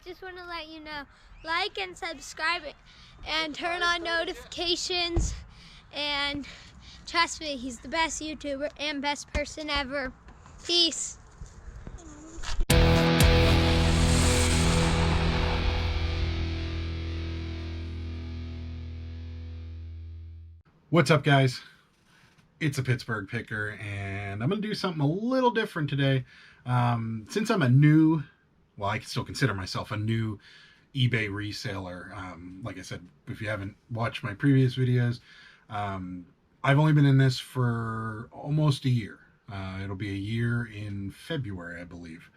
Just want to let you know, like and subscribe and turn on notifications. And trust me, he's the best YouTuber and best person ever. Peace. What's up, guys? It's a Pittsburgh Picker, and I'm going to do something a little different today. Since I'm I can still consider myself a new eBay reseller. Like I said, if you haven't watched my previous videos, I've only been in this for almost a year. It'll be a year in February, I believe.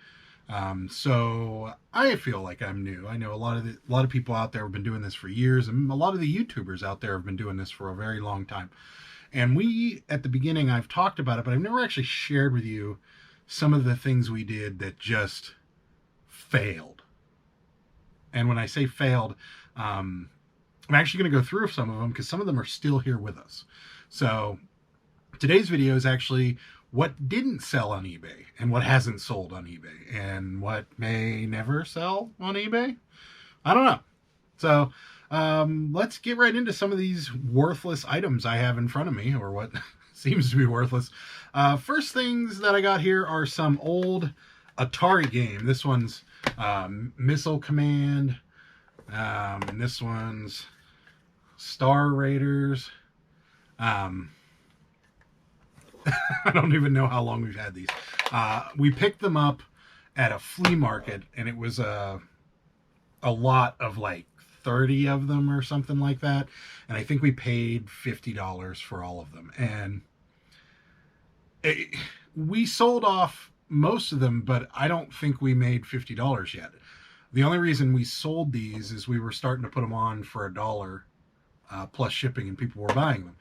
So I feel like I'm new. I know a lot of people out there have been doing this for years, and a lot of the YouTubers out there have been doing this for a very long time. And at the beginning, I've talked about it, but I've never actually shared with you some of the things we did that just failed. And when I say failed, I'm actually going to go through some of them because some of them are still here with us. So today's video is actually what didn't sell on eBay and what hasn't sold on eBay and what may never sell on eBay. I don't know. So let's get right into some of these worthless items I have in front of me, or what seems to be worthless. First things that I got here are some old Atari game. This one's Missile Command, and this one's Star Raiders. I don't even know how long we've had these. We picked them up at a flea market, and it was a lot of like 30 of them or something like that. And I think we paid $50 for all of them. And we sold off most of them, but I don't think we made $50 yet. The only reason we sold these is we were starting to put them on for $1 plus shipping, and people were buying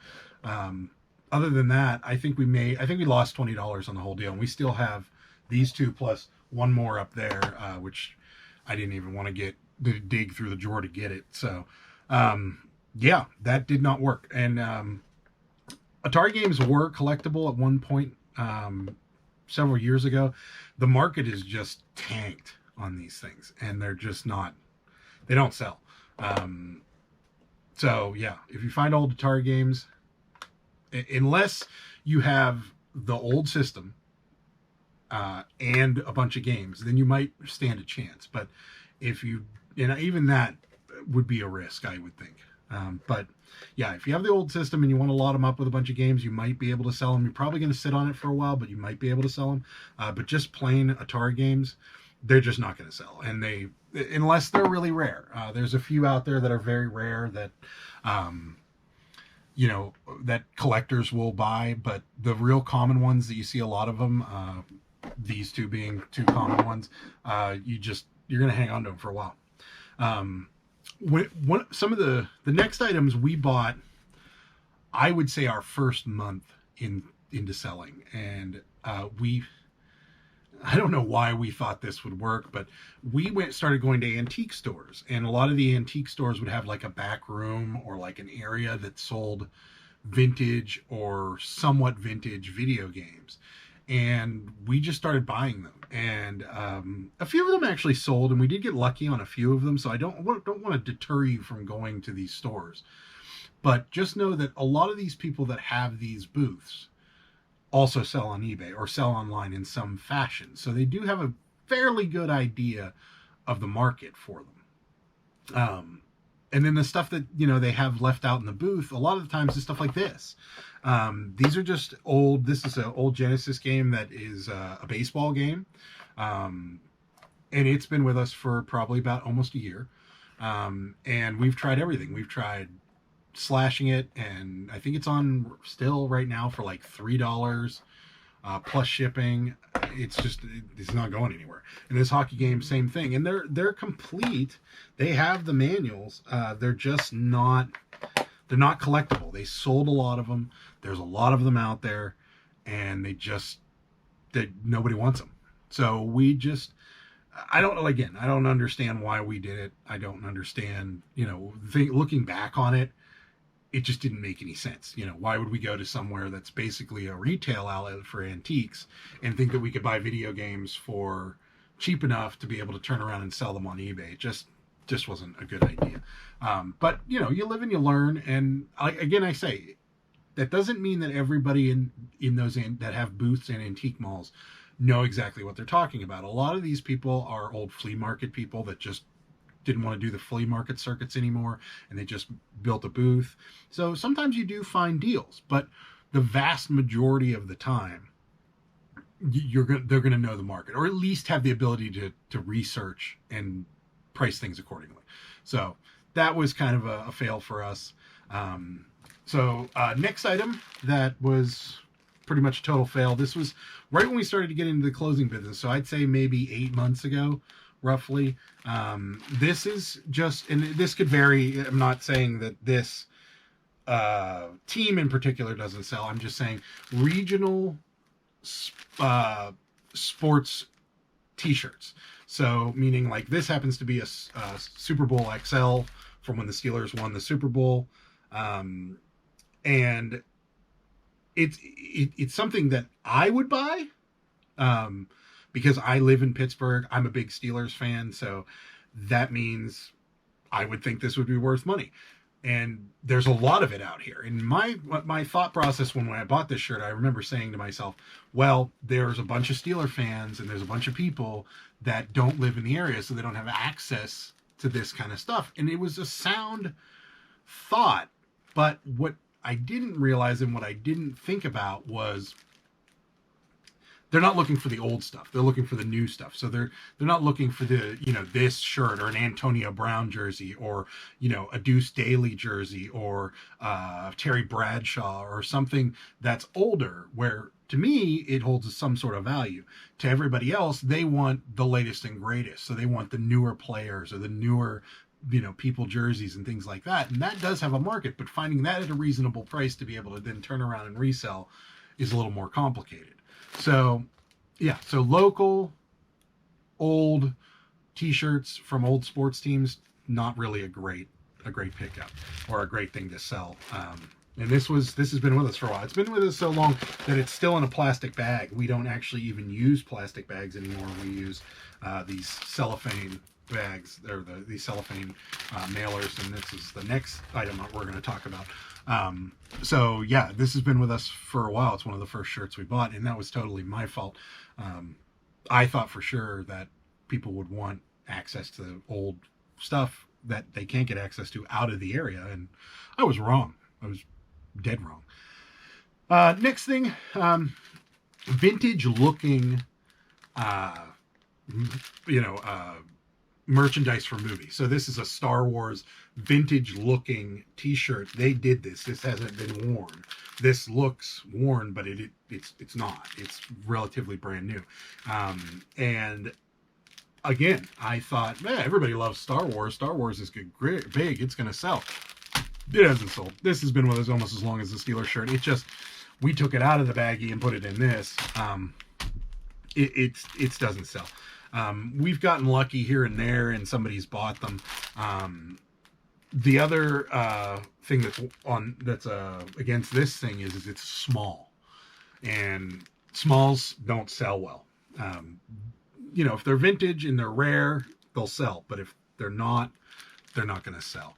them. Other than that, I think we lost $20 on the whole deal. And we still have these two plus one more up there, which I didn't even want to dig through the drawer to get it. So, yeah, that did not work. And Atari games were collectible at one point several years ago. The market is just tanked on these things, and they're just not. They don't sell. So yeah, if you find old Atari games, unless you have the old system and a bunch of games, then you might stand a chance. But even that would be a risk, I would think. But yeah, if you have the old system and you want to lot them up with a bunch of games, you might be able to sell them. You're probably going to sit on it for a while, but you might be able to sell them. But just plain Atari games, they're just not going to sell. And unless they're really rare. There's a few out there that are very rare that, that collectors will buy, but the real common ones that you see a lot of them, these two being two common ones, you're going to hang on to them for a while. Some of the next items we bought, I would say our first month into selling, and I don't know why we thought this would work, but we started going to antique stores, and a lot of the antique stores would have like a back room or like an area that sold vintage or somewhat vintage video games. And we just started buying them, and a few of them actually sold, and we did get lucky on a few of them. So I don't want to deter you from going to these stores, but just know that a lot of these people that have these booths also sell on eBay or sell online in some fashion. So they do have a fairly good idea of the market for them. And then the stuff that, they have left out in the booth, a lot of the times is stuff like this. These are just old. This is an old Genesis game that is a baseball game. And it's been with us for probably about almost a year. And we've tried everything. We've tried slashing it, and I think it's on still right now for like $3 plus shipping. It's not going anywhere. And this hockey game, same thing. And they're complete. They have the manuals. They're not collectible. They sold a lot of them. There's a lot of them out there, and nobody wants them. So I don't understand why we did it. I don't understand, looking back on it, it just didn't make any sense. Why would we go to somewhere that's basically a retail outlet for antiques and think that we could buy video games for cheap enough to be able to turn around and sell them on eBay. It just wasn't a good idea. But you know, you live and you learn. And I say, that doesn't mean that everybody in those that have booths in antique malls know exactly what they're talking about. A lot of these people are old flea market people that just didn't want to do the flea market circuits anymore, and they just built a booth. So sometimes you do find deals, but the vast majority of the time, they're going to know the market, or at least have the ability to research and price things accordingly. So that was kind of a fail for us. Next item that was pretty much a total fail. This was right when we started to get into the closing business. So I'd say maybe 8 months ago, roughly. This is just, and this could vary. I'm not saying that this team in particular doesn't sell. I'm just saying regional sports t-shirts. So meaning like this happens to be a Super Bowl XL from when the Steelers won the Super Bowl. And it's something that I would buy, because I live in Pittsburgh. I'm a big Steelers fan, so that means I would think this would be worth money. And there's a lot of it out here. And my thought process when I bought this shirt, I remember saying to myself, well, there's a bunch of Steeler fans and there's a bunch of people that don't live in the area, so they don't have access to this kind of stuff. And it was a sound thought, but what I didn't realize and what I didn't think about was they're not looking for the old stuff. They're looking for the new stuff. So they're not looking for the, you know, this shirt or an Antonio Brown jersey, or, you know, a Deuce Daly jersey, or Terry Bradshaw, or something that's older, where to me it holds some sort of value. To everybody else, they want the latest and greatest. So they want the newer players or the newer, you know, people jerseys and things like that. And that does have a market, but finding that at a reasonable price to be able to then turn around and resell is a little more complicated. So yeah, so local old t-shirts from old sports teams, not really a great pickup or a great thing to sell. And this has been with us for a while. It's been with us so long that it's still in a plastic bag. We don't actually even use plastic bags anymore. We use these cellophane bags, or these cellophane mailers, and this is the next item that we're going to talk about. So yeah, this has been with us for a while. It's one of the first shirts we bought, and that was totally my fault. I thought for sure that people would want access to old stuff that they can't get access to out of the area, and I was wrong. I was dead wrong. Next thing, vintage looking, merchandise for movies. So this is a Star Wars vintage looking t-shirt. They did this. This hasn't been worn. This looks worn, but it's not. It's relatively brand new. And again, I thought, man, everybody loves Star Wars. Star Wars is great, big. It's going to sell. It hasn't sold. This has been with us almost as long as the Steelers shirt. It just, we took it out of the baggie and put it in this. It doesn't sell. We've gotten lucky here and there, and somebody's bought them. The other thing that's against this thing is it's small, and smalls don't sell well. If they're vintage and they're rare, they'll sell, but if they're not going to sell.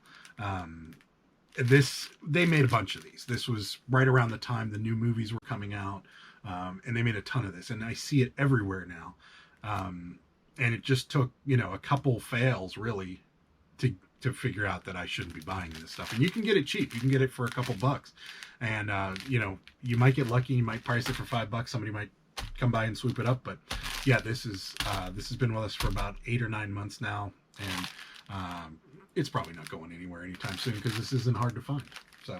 They made a bunch of these. This was right around the time the new movies were coming out, and they made a ton of this, and I see it everywhere now. And it just took, a couple fails really to figure out that I shouldn't be buying this stuff. And you can get it cheap. You can get it for a couple bucks. And, you might get lucky. You might price it for $5. Somebody might come by and swoop it up. But yeah, this has been with us for about 8 or 9 months now. And it's probably not going anywhere anytime soon because this isn't hard to find. So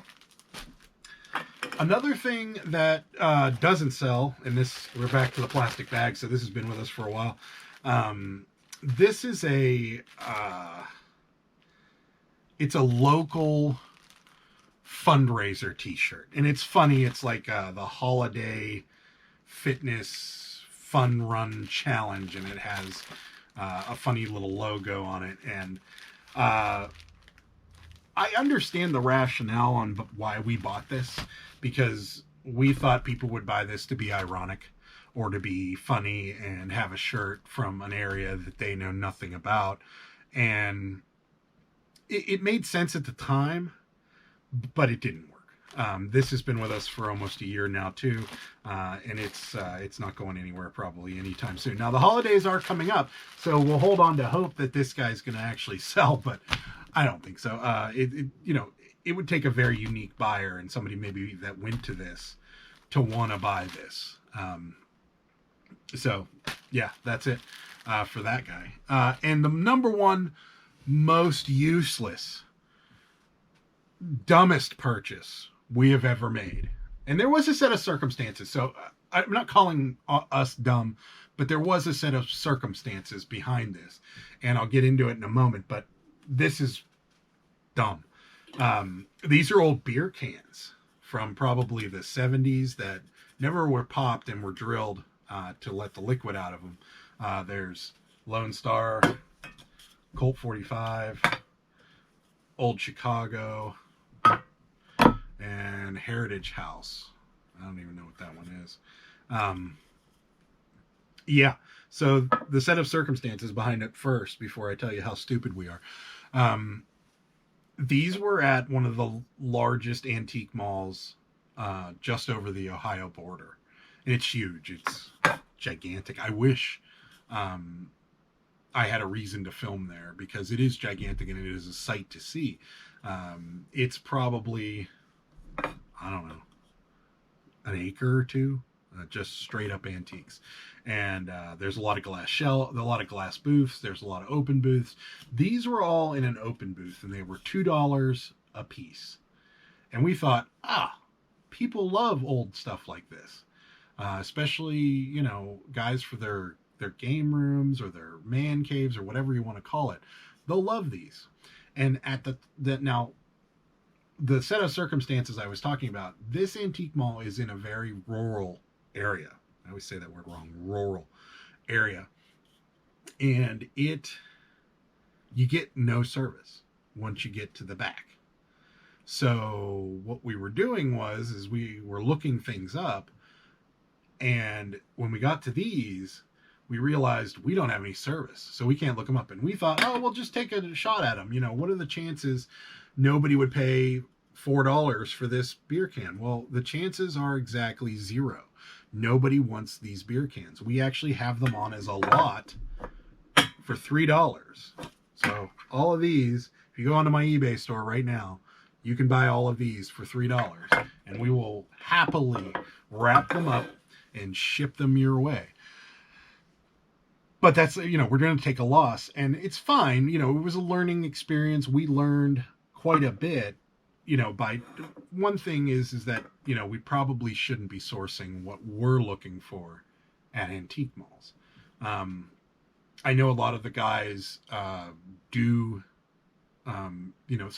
another thing that doesn't sell, and we're back to the plastic bag. So this has been with us for a while. This is it's a local fundraiser t-shirt, and it's funny. It's like the holiday fitness fun run challenge, and it has a funny little logo on it. And I understand the rationale on why we bought this, because we thought people would buy this to be ironic, or to be funny and have a shirt from an area that they know nothing about. And it made sense at the time, but it didn't work. This has been with us for almost a year now too, and it's not going anywhere probably anytime soon. Now the holidays are coming up, so we'll hold on to hope that this guy's going to actually sell, but I don't think so. It would take a very unique buyer and somebody maybe that went to this to want to buy this. So yeah, that's it for that guy. And the number one most useless, dumbest purchase we have ever made. And there was a set of circumstances. So I'm not calling us dumb, but there was a set of circumstances behind this. And I'll get into it in a moment, but this is dumb. These are old beer cans from probably the 70s that never were popped and were drilled to let the liquid out of them. There's Lone Star, Colt 45, Old Chicago, and Heritage House. I don't even know what that one is. Yeah, so the set of circumstances behind it first, before I tell you how stupid we are. These were at one of the largest antique malls just over the Ohio border. And it's huge. It's gigantic. I wish I had a reason to film there, because it is gigantic and it is a sight to see. It's probably, I don't know, an acre or two, just straight up antiques. And there's a lot of glass a lot of glass booths. There's a lot of open booths. These were all in an open booth, and they were $2 a piece. And we thought, people love old stuff like this, especially, guys for their game rooms or their man caves or whatever you want to call it. They'll love these. And at now, the set of circumstances I was talking about, this antique mall is in a very rural area. I always say that word wrong, rural area. And you get no service once you get to the back. So what we were doing is we were looking things up. And when we got to these, we realized we don't have any service, so we can't look them up. And we thought, we'll just take a shot at them. What are the chances nobody would pay $4 for this beer can? Well, the chances are exactly zero. Nobody wants these beer cans. We actually have them on as a lot for $3. So all of these, if you go onto my eBay store right now, you can buy all of these for $3, and we will happily wrap them up and ship them your way. But that's, we're going to take a loss, and it's fine. It was a learning experience. We learned quite a bit, by one thing is that, we probably shouldn't be sourcing what we're looking for at antique malls. I know a lot of the guys do, some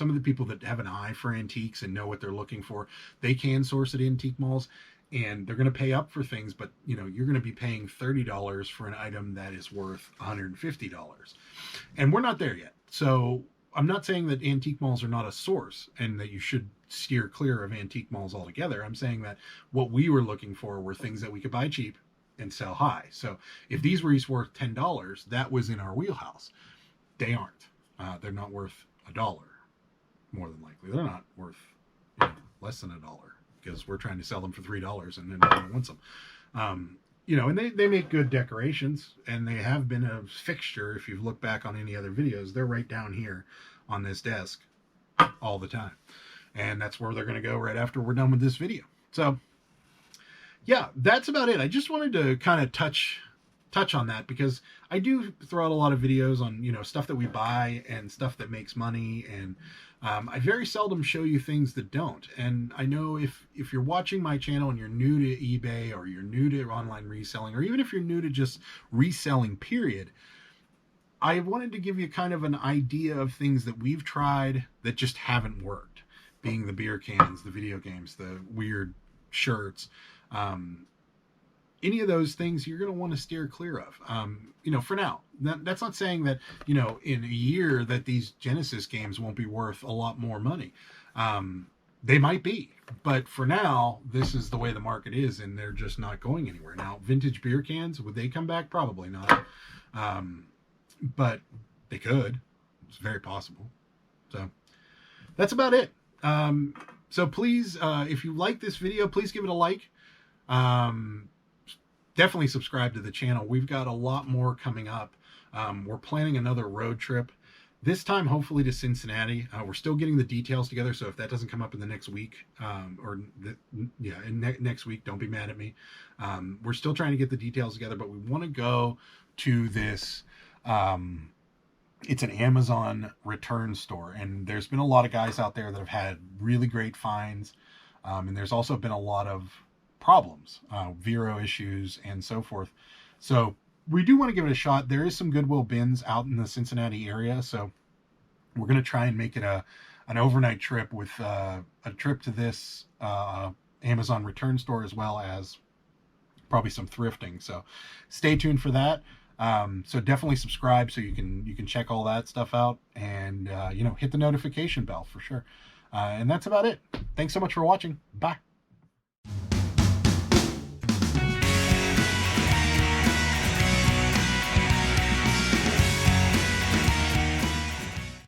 of the people that have an eye for antiques and know what they're looking for, they can source at antique malls. And they're going to pay up for things, but you're going to be paying $30 for an item that is worth $150. And we're not there yet. So I'm not saying that antique malls are not a source and that you should steer clear of antique malls altogether. I'm saying that what we were looking for were things that we could buy cheap and sell high. So if these were each worth $10, that was in our wheelhouse. They aren't. They're not worth $1, more than likely. They're not worth less than $1. Because we're trying to sell them for $3 and then no one wants them. And they make good decorations, and they have been a fixture. If you've looked back on any other videos, they're right down here on this desk all the time. And that's where they're going to go right after we're done with this video. So yeah, that's about it. I just wanted to kind of touch on that, because I do throw out a lot of videos on, stuff that we buy and stuff that makes money, and I very seldom show you things that don't. And I know if you're watching my channel and you're new to eBay, or you're new to online reselling, or even if you're new to just reselling period, I wanted to give you kind of an idea of things that we've tried that just haven't worked, being the beer cans, the video games, the weird shirts, any of those things you're going to want to steer clear of, for now. That's not saying that, in a year that these Genesis games won't be worth a lot more money. They might be, but for now, this is the way the market is, and they're just not going anywhere. Now, vintage beer cans, would they come back? Probably not, but they could. It's very possible. So that's about it. So please, if you like this video, please give it a like. Definitely subscribe to the channel. We've got a lot more coming up. We're planning another road trip. This time, hopefully, to Cincinnati. We're still getting the details together, so if that doesn't come up in the next week, next week, don't be mad at me. We're still trying to get the details together, but we want to go to this. It's an Amazon return store, and there's been a lot of guys out there that have had really great finds, and there's also been a lot of problems, Vero issues, and so forth. So we do want to give it a shot. There is some Goodwill bins out in the Cincinnati area, so we're going to try and make it an overnight trip with a trip to this Amazon return store, as well as probably some thrifting. So stay tuned for that. So definitely subscribe so you can check all that stuff out, and hit the notification bell for sure. And that's about it. Thanks so much for watching. Bye.